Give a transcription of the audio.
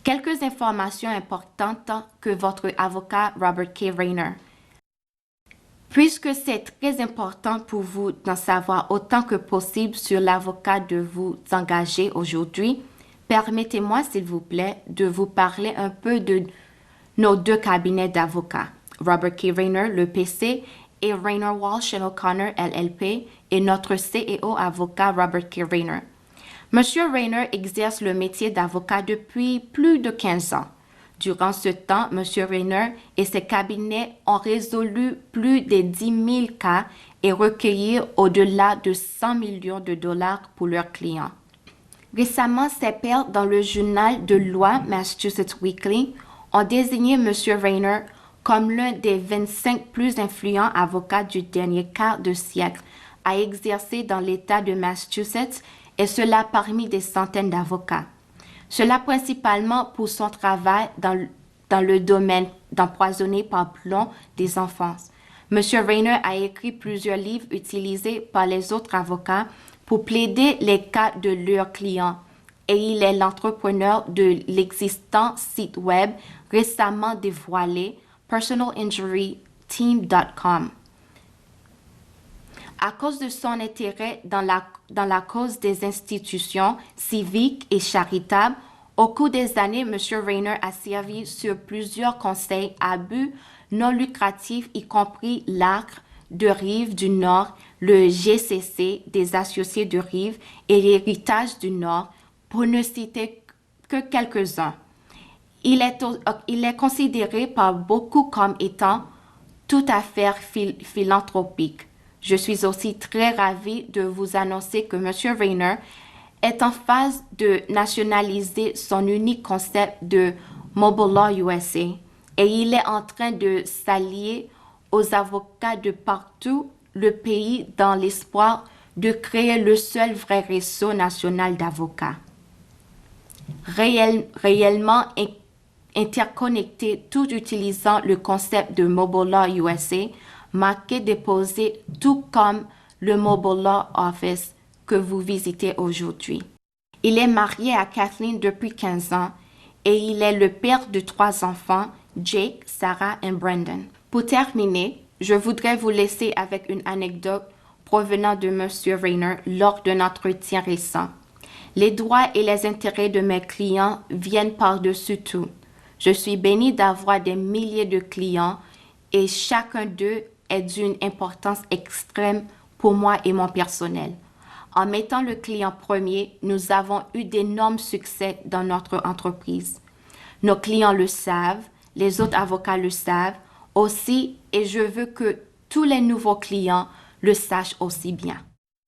Quelques informations importantes que votre avocat Robert K. Rayner. Puisque c'est très important pour vous d'en savoir autant que possible sur l'avocat de vous engager aujourd'hui, permettez-moi, s'il vous plaît, de vous parler un peu de nos deux cabinets d'avocats, Robert K. Rayner, le PC, et Rayner Walsh O'Connor, LLP, et notre CEO avocat Robert K. Rayner. Monsieur Rayner exerce le métier d'avocat depuis plus de 15 ans. Durant ce temps, Monsieur Rayner et ses cabinets ont résolu plus de 10 000 cas et recueilli au-delà de 100 millions de dollars pour leurs clients. Récemment, ses pairs dans le journal de loi Massachusetts Weekly ont désigné Monsieur Rayner comme l'un des 25 plus influents avocats du dernier quart de siècle à exercer dans l'État de Massachusetts, et cela parmi des centaines d'avocats. Cela principalement pour son travail dans le domaine d'empoisonner par plomb des enfants. M. Rayner a écrit plusieurs livres utilisés par les autres avocats pour plaider les cas de leurs clients, et il est l'entrepreneur de l'existant site web récemment dévoilé personalinjuryteam.com. À cause de son intérêt dans la cause des institutions civiques et charitables, au cours des années, M. Rayner a servi sur plusieurs conseils à but non lucratif, y compris l'Acre de Rive du Nord, le GCC des Associés de Rive et l'Héritage du Nord, pour ne citer que quelques-uns. Il est considéré par beaucoup comme étant tout à fait philanthropique. Je suis aussi très ravie de vous annoncer que M. Rayner est en phase de nationaliser son unique concept de Mobile Law USA et il est en train de s'allier aux avocats de partout le pays dans l'espoir de créer le seul vrai réseau national d'avocats. Réellement interconnecté, tout utilisant le concept de Mobile Law USA, marqué déposé tout comme le Mobile Law Office que vous visitez aujourd'hui. Il est marié à Kathleen depuis 15 ans et il est le père de 3 enfants, Jake, Sarah et Brandon. Pour terminer, je voudrais vous laisser avec une anecdote provenant de M. Rayner lors d'un entretien récent. Les droits et les intérêts de mes clients viennent par-dessus tout. Je suis bénie d'avoir des milliers de clients et chacun d'eux est d'une importance extrême pour moi et mon personnel. En mettant le client premier, nous avons eu d'énormes succès dans notre entreprise. Nos clients le savent, les autres avocats le savent aussi, et je veux que tous les nouveaux clients le sachent aussi bien.